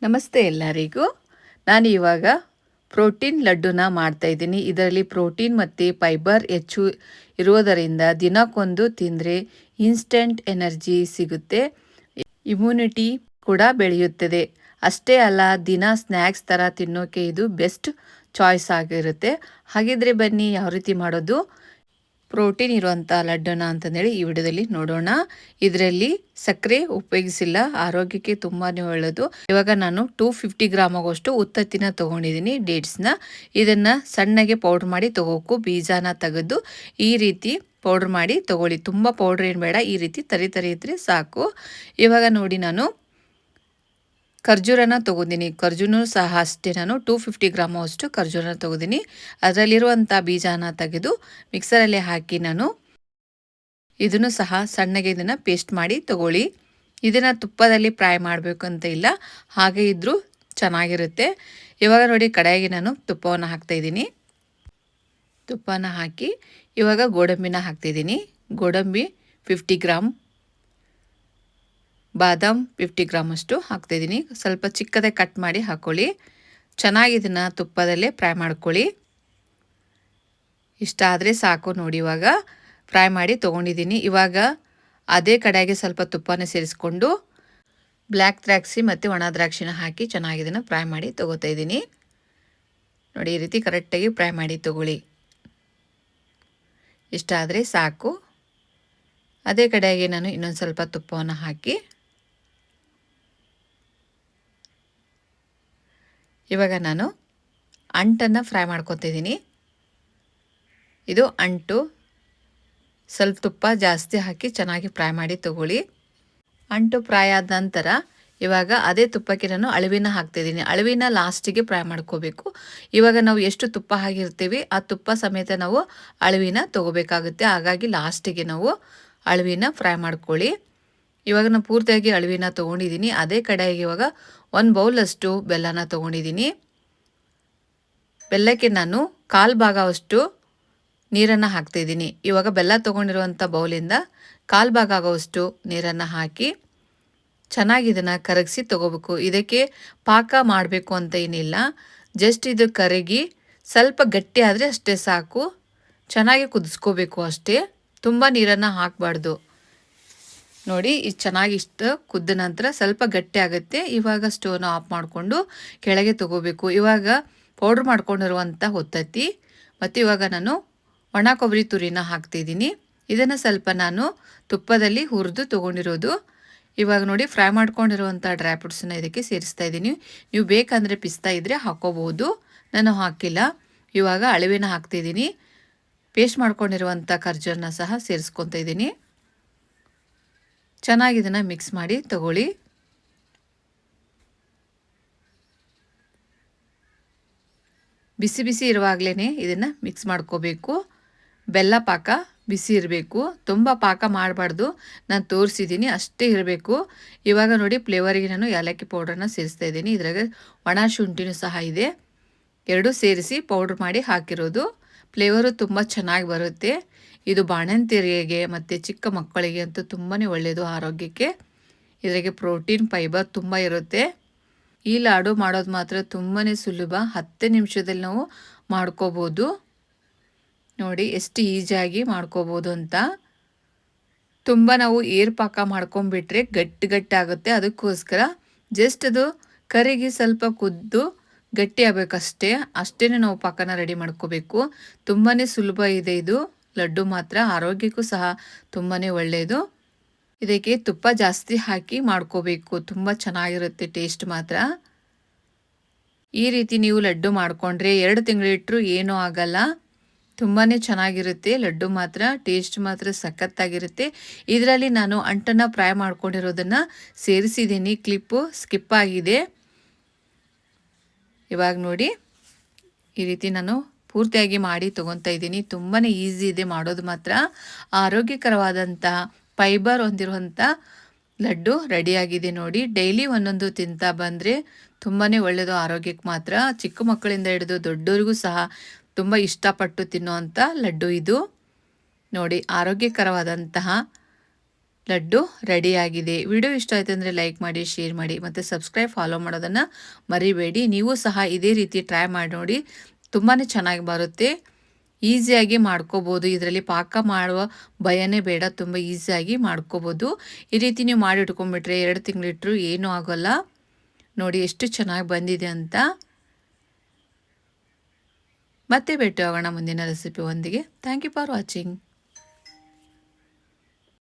ನಮಸ್ತೆ ಎಲ್ಲರಿಗೂ. ನಾನು ಇವಾಗ ಪ್ರೋಟೀನ್ ಲಡ್ಡುನ ಮಾಡ್ತಾಯಿದ್ದೀನಿ. ಇದರಲ್ಲಿ ಪ್ರೋಟೀನ್ ಮತ್ತು ಫೈಬರ್ ಹೆಚ್ಚು ಇರುವುದರಿಂದ ದಿನಕ್ಕೊಂದು ತಿಂದರೆ ಇನ್ಸ್ಟೆಂಟ್ ಎನರ್ಜಿ ಸಿಗುತ್ತೆ, ಇಮ್ಯುನಿಟಿ ಕೂಡ ಬೆಳೆಯುತ್ತದೆ. ಅಷ್ಟೇ ಅಲ್ಲ, ದಿನ ಸ್ನ್ಯಾಕ್ಸ್ ಥರ ತಿನ್ನೋಕೆ ಇದು ಬೆಸ್ಟ್ ಚಾಯ್ಸ್ ಆಗಿರುತ್ತೆ. ಹಾಗಿದ್ರೆ ಬನ್ನಿ ಯಾವ ರೀತಿ ಮಾಡೋದು ಪ್ರೋಟೀನ್ ಇರುವಂಥ ಲಡ್ಡುನ ಅಂತಂದೇಳಿ ಈ ವಿಡಿಯೋದಲ್ಲಿ ನೋಡೋಣ. ಇದರಲ್ಲಿ ಸಕ್ಕರೆ ಉಪಯೋಗಿಸಿಲ್ಲ, ಆರೋಗ್ಯಕ್ಕೆ ತುಂಬಾ ಒಳ್ಳೆಯದು. ಇವಾಗ ನಾನು 250 ಗ್ರಾಮ್ ಆಗೋಷ್ಟು ಉತ್ತತ್ತಿನ ತೊಗೊಂಡಿದ್ದೀನಿ, ಡೇಟ್ಸ್ನ. ಇದನ್ನು ಸಣ್ಣಗೆ ಪೌಡ್ರ್ ಮಾಡಿ ತೊಗೋಕು, ಬೀಜನ ತೆಗೆದು ಈ ರೀತಿ ಪೌಡ್ರ್ ಮಾಡಿ ತೊಗೊಳ್ಳಿ. ತುಂಬ ಪೌಡ್ರ್ ಏನು ಬೇಡ, ಈ ರೀತಿ ತರಿ ಇದ್ದರೆ ಸಾಕು. ಇವಾಗ ನೋಡಿ, ನಾನು ಖರ್ಜೂರನ ತೊಗೊಂಡಿನಿ. ಖರ್ಜೂರನೂ ಸಹ ಅಷ್ಟೇ, ನಾನು 250 ಗ್ರಾಮ್ ಅಷ್ಟು ಖರ್ಜೂರನ ತೊಗೊಂಡಿನಿ. ಅದರಲ್ಲಿರುವಂಥ ಬೀಜನ ತೆಗೆದು ಮಿಕ್ಸರಲ್ಲಿ ಹಾಕಿ ನಾನು ಇದನ್ನು ಸಹ ಸಣ್ಣಗೆ ಇದನ್ನು ಪೇಸ್ಟ್ ಮಾಡಿ ತೊಗೊಳ್ಳಿ. ಇದನ್ನು ತುಪ್ಪದಲ್ಲಿ ಫ್ರೈ ಮಾಡಬೇಕು ಅಂತ ಇಲ್ಲ, ಹಾಗೆ ಇದ್ದರೂ ಚೆನ್ನಾಗಿರುತ್ತೆ. ಇವಾಗ ನೋಡಿ, ಕಡಾಯಿಗೆ ನಾನು ತುಪ್ಪವನ್ನು ಹಾಕ್ತಾಯಿದ್ದೀನಿ. ತುಪ್ಪನ ಹಾಕಿ ಇವಾಗ ಗೋಡಂಬಿನ ಹಾಕ್ತಾಯಿದ್ದೀನಿ. ಗೋಡಂಬಿ 50 ಗ್ರಾಮ್, ಬಾದಾಮ್ 50 ಗ್ರಾಮ್ ಅಷ್ಟು ಹಾಕ್ತಾಯಿದ್ದೀನಿ. ಸ್ವಲ್ಪ ಚಿಕ್ಕದಾಗಿ ಕಟ್ ಮಾಡಿ ಹಾಕ್ಕೊಳ್ಳಿ. ಚೆನ್ನಾಗಿ ಇದನ್ನು ತುಪ್ಪದಲ್ಲೇ ಫ್ರೈ ಮಾಡ್ಕೊಳ್ಳಿ. ಇಷ್ಟ ಆದರೆ ಸಾಕು ನೋಡಿ. ಇವಾಗ ಫ್ರೈ ಮಾಡಿ ತೊಗೊಂಡಿದ್ದೀನಿ. ಇವಾಗ ಅದೇ ಕಡೆಗೆ ಸ್ವಲ್ಪ ತುಪ್ಪನ ಸೇರಿಸ್ಕೊಂಡು ಬ್ಲ್ಯಾಕ್ ದ್ರಾಕ್ಷಿ ಮತ್ತು ಒಣ ದ್ರಾಕ್ಷಿನ ಹಾಕಿ ಚೆನ್ನಾಗಿ ಇದನ್ನು ಫ್ರೈ ಮಾಡಿ ತೊಗೋತಾ ಇದ್ದೀನಿ. ನೋಡಿ, ಈ ರೀತಿ ಕರೆಕ್ಟಾಗಿ ಫ್ರೈ ಮಾಡಿ ತೊಗೊಳ್ಳಿ. ಇಷ್ಟ ಆದರೆ ಸಾಕು. ಅದೇ ಕಡೆಗೆ ನಾನು ಇನ್ನೊಂದು ಸ್ವಲ್ಪ ತುಪ್ಪವನ್ನು ಹಾಕಿ ಇವಾಗ ನಾನು ಅಂಟನ್ನು ಫ್ರೈ ಮಾಡ್ಕೊತಿದ್ದೀನಿ. ಇದು ಅಂಟು ಸ್ವಲ್ಪ ತುಪ್ಪ ಜಾಸ್ತಿ ಹಾಕಿ ಚೆನ್ನಾಗಿ ಫ್ರೈ ಮಾಡಿ ತೊಗೊಳ್ಳಿ. ಅಂಟು ಫ್ರೈ ಆದ ನಂತರ ಇವಾಗ ಅದೇ ತುಪ್ಪಕ್ಕೆ ನಾನು ಅಳವಿನ ಹಾಕ್ತಿದ್ದೀನಿ. ಅಳವಿನ ಲಾಸ್ಟಿಗೆ ಫ್ರೈ ಮಾಡ್ಕೋಬೇಕು. ಇವಾಗ ನಾವು ಎಷ್ಟು ತುಪ್ಪ ಹಾಕಿರ್ತೀವಿ ಆ ತುಪ್ಪ ಸಮೇತ ನಾವು ಅಳವಿನ ತೊಗೋಬೇಕಾಗುತ್ತೆ. ಹಾಗಾಗಿ ಲಾಸ್ಟಿಗೆ ನಾವು ಅಳವಿನ ಫ್ರೈ ಮಾಡ್ಕೊಳ್ಳಿ. ಇವಾಗ ನಾನು ಪೂರ್ತಿಯಾಗಿ ಅಳವಿನ ತೊಗೊಂಡಿದ್ದೀನಿ. ಅದೇ ಕಡೆಗೆ ಇವಾಗ 1 ಬೌಲಷ್ಟು ಬೆಲ್ಲನ ತೊಗೊಂಡಿದ್ದೀನಿ. ಬೆಲ್ಲಕ್ಕೆ ನಾನು 1/4 ಭಾಗವಷ್ಟು ನೀರನ್ನು ಹಾಕ್ತಾಯಿದ್ದೀನಿ. ಇವಾಗ ಬೆಲ್ಲ ತೊಗೊಂಡಿರುವಂಥ ಬೌಲಿಂದ 1/4 ಭಾಗ ಆಗೋವಷ್ಟು ನೀರನ್ನು ಹಾಕಿ ಚೆನ್ನಾಗಿ ಇದನ್ನು ಕರಗಿಸಿ ತೊಗೋಬೇಕು. ಇದಕ್ಕೆ ಪಾಕ ಮಾಡಬೇಕು ಅಂತ ಏನಿಲ್ಲ, ಜಸ್ಟ್ ಇದು ಕರಗಿ ಸ್ವಲ್ಪ ಗಟ್ಟಿ ಆದರೆ ಅಷ್ಟೇ ಸಾಕು. ಚೆನ್ನಾಗಿ ಕುದಿಸ್ಕೋಬೇಕು ಅಷ್ಟೇ, ತುಂಬ ನೀರನ್ನು ಹಾಕಬಾರ್ದು. ನೋಡಿ, ಇದು ಚೆನ್ನಾಗಿ ಇಷ್ಟು ಕುದ್ದ ನಂತರ ಸ್ವಲ್ಪ ಗಟ್ಟಿ ಆಗುತ್ತೆ. ಇವಾಗ ಸ್ಟವ್ನ ಆಫ್ ಮಾಡಿಕೊಂಡು ಕೆಳಗೆ ತೊಗೋಬೇಕು. ಇವಾಗ ಪೌಡ್ರ್ ಮಾಡ್ಕೊಂಡಿರುವಂಥ ಹೊತ್ತತ್ತಿ ಮತ್ತು ಇವಾಗ ನಾನು ಒಣ ಕೊಬ್ಬರಿ ತುರಿನ ಹಾಕ್ತಿದ್ದೀನಿ. ಇದನ್ನು ಸ್ವಲ್ಪ ನಾನು ತುಪ್ಪದಲ್ಲಿ ಹುರಿದು ತೊಗೊಂಡಿರೋದು. ಇವಾಗ ನೋಡಿ, ಫ್ರೈ ಮಾಡ್ಕೊಂಡಿರುವಂಥ ಡ್ರೈ ಫ್ರೂಟ್ಸನ್ನ ಇದಕ್ಕೆ ಸೇರಿಸ್ತಾ ಇದ್ದೀನಿ. ನೀವು ಬೇಕಂದರೆ ಪಿಸ್ತಾ ಇದ್ದರೆ ಹಾಕೋಬಹುದು, ನಾನು ಹಾಕಿಲ್ಲ. ಇವಾಗ ಅಳವಿನ ಹಾಕ್ತಿದ್ದೀನಿ. ಪೇಸ್ಟ್ ಮಾಡ್ಕೊಂಡಿರುವಂಥ ಖರ್ಜೂರನ ಸಹ ಸೇರಿಸ್ಕೊತಾ ಇದ್ದೀನಿ. ಚೆನ್ನಾಗಿ ಇದನ್ನು ಮಿಕ್ಸ್ ಮಾಡಿ ತಗೊಳ್ಳಿ. ಬಿಸಿ ಬಿಸಿ ಇರುವಾಗಲೇ ಇದನ್ನು ಮಿಕ್ಸ್ ಮಾಡ್ಕೋಬೇಕು. ಬೆಲ್ಲ ಪಾಕ ಬಿಸಿ ಇರಬೇಕು, ತುಂಬ ಪಾಕ ಮಾಡಬಾರ್ದು. ನಾನು ತೋರಿಸಿದ್ದೀನಿ ಅಷ್ಟೇ ಇರಬೇಕು. ಇವಾಗ ನೋಡಿ, ಫ್ಲೇವರಿಗೆ ನಾನು ಏಲಕ್ಕಿ ಪೌಡ್ರನ್ನ ಸೇರಿಸ್ತಾ ಇದ್ದೀನಿ. ಇದ್ರಾಗ ಒಣ ಶುಂಠಿನೂ ಸಹ ಇದೆ, ಎರಡೂ ಸೇರಿಸಿ ಪೌಡ್ರ್ ಮಾಡಿ ಹಾಕಿರೋದು. ಫ್ಲೇವರು ತುಂಬ ಚೆನ್ನಾಗಿ ಬರುತ್ತೆ. ಇದು ಬಾಣಂತಿಯರಿಗೆ ಮತ್ತು ಚಿಕ್ಕ ಮಕ್ಕಳಿಗೆ ಅಂತೂ ತುಂಬಾ ಒಳ್ಳೆಯದು ಆರೋಗ್ಯಕ್ಕೆ. ಇದರಾಗೆ ಪ್ರೋಟೀನ್ ಫೈಬರ್ ತುಂಬ ಇರುತ್ತೆ. ಈ ಲಾಡು ಮಾಡೋದು ಮಾತ್ರ ತುಂಬಾ ಸುಲಭ, 10 ನಿಮಿಷದಲ್ಲಿ ನಾವು ಮಾಡ್ಕೋಬೋದು. ನೋಡಿ ಎಷ್ಟು ಈಸಿಯಾಗಿ ಮಾಡ್ಕೋಬೋದು ಅಂತ. ತುಂಬ ನಾವು ಏರ್ ಪಾಕ ಮಾಡ್ಕೊಂಡ್ಬಿಟ್ರೆ ಗಟ್ಟಿ ಆಗುತ್ತೆ. ಅದಕ್ಕೋಸ್ಕರ ಜಸ್ಟ್ ಅದು ಕರಿಗೆ ಸ್ವಲ್ಪ ಕುದ್ದು ಗಟ್ಟಿ ಆಗಬೇಕಷ್ಟೇ, ಅಷ್ಟೇ ನಾವು ಪಾಕನ ರೆಡಿ ಮಾಡ್ಕೋಬೇಕು. ತುಂಬಾ ಸುಲಭ ಇದೆ ಇದು ಲಡ್ಡು, ಮಾತ್ರ ಆರೋಗ್ಯಕ್ಕೂ ಸಹ ತುಂಬಾ ಒಳ್ಳೆಯದು. ಇದಕ್ಕೆ ತುಪ್ಪ ಜಾಸ್ತಿ ಹಾಕಿ ಮಾಡ್ಕೋಬೇಕು, ತುಂಬ ಚೆನ್ನಾಗಿರುತ್ತೆ ಟೇಸ್ಟ್ ಮಾತ್ರ. ಈ ರೀತಿ ನೀವು ಲಡ್ಡು ಮಾಡಿಕೊಂಡ್ರೆ 2 ತಿಂಗಳಿಟ್ಟರು ಏನೂ ಆಗಲ್ಲ. ತುಂಬಾ ಚೆನ್ನಾಗಿರುತ್ತೆ ಲಡ್ಡು ಮಾತ್ರ, ಟೇಸ್ಟ್ ಮಾತ್ರ ಸಖತ್ತಾಗಿರುತ್ತೆ. ಇದರಲ್ಲಿ ನಾನು ಅಂಟನ್ನು ಫ್ರೈ ಮಾಡ್ಕೊಂಡಿರೋದನ್ನು ಸೇರಿಸಿದ್ದೀನಿ, ಕ್ಲಿಪ್ಪು ಸ್ಕಿಪ್ ಆಗಿದೆ. ಇವಾಗ ನೋಡಿ, ಈ ರೀತಿ ನಾನು ಪೂರ್ತಿಯಾಗಿ ಮಾಡಿ ತೊಗೊತಾ ಇದ್ದೀನಿ. ತುಂಬಾ ಈಸಿ ಇದೆ ಮಾಡೋದು ಮಾತ್ರ. ಆರೋಗ್ಯಕರವಾದಂಥ ಫೈಬರ್ ಹೊಂದಿರುವಂಥ ಲಡ್ಡು ರೆಡಿಯಾಗಿದೆ ನೋಡಿ. ಡೈಲಿ ಒಂದೊಂದು ತಿಂತಾ ಬಂದರೆ ತುಂಬಾ ಒಳ್ಳೆಯದು ಆರೋಗ್ಯಕ್ಕೆ ಮಾತ್ರ. ಚಿಕ್ಕ ಮಕ್ಕಳಿಂದ ಹಿಡಿದು ದೊಡ್ಡವರಿಗೂ ಸಹ ತುಂಬ ಇಷ್ಟಪಟ್ಟು ತಿನ್ನುವಂಥ ಲಡ್ಡು ಇದು. ನೋಡಿ, ಆರೋಗ್ಯಕರವಾದಂತಹ ಲಡ್ಡು ರೆಡಿಯಾಗಿದೆ. ವಿಡಿಯೋ ಇಷ್ಟ ಆಯಿತು ಅಂದರೆ ಲೈಕ್ ಮಾಡಿ, ಶೇರ್ ಮಾಡಿ ಮತ್ತು ಸಬ್ಸ್ಕ್ರೈಬ್, ಫಾಲೋ ಮಾಡೋದನ್ನು ಮರಿಬೇಡಿ. ನೀವು ಸಹ ಇದೇ ರೀತಿ ಟ್ರೈ ಮಾಡಿ ನೋಡಿ, ತುಂಬಾ ಚೆನ್ನಾಗಿ ಬರುತ್ತೆ. ಈಸಿಯಾಗಿ ಮಾಡ್ಕೋಬೋದು. ಇದರಲ್ಲಿ ಪಾಕ ಮಾಡುವ ಭಯನೇ ಬೇಡ, ತುಂಬ ಈಸಿಯಾಗಿ ಮಾಡ್ಕೋಬೋದು. ಈ ರೀತಿ ನೀವು ಮಾಡಿ ಇಟ್ಕೊಂಡ್ಬಿಟ್ರೆ 2 ತಿಂಗಳಿಟ್ಟರು ಏನೂ ಆಗೋಲ್ಲ. ನೋಡಿ ಎಷ್ಟು ಚೆನ್ನಾಗಿ ಬಂದಿದೆ ಅಂತ. ಮತ್ತೆ ಭೇಟಿ ಆಗೋಣ ಮುಂದಿನ ರೆಸಿಪಿ ಒಂದಿಗೆ. Thank you for watching.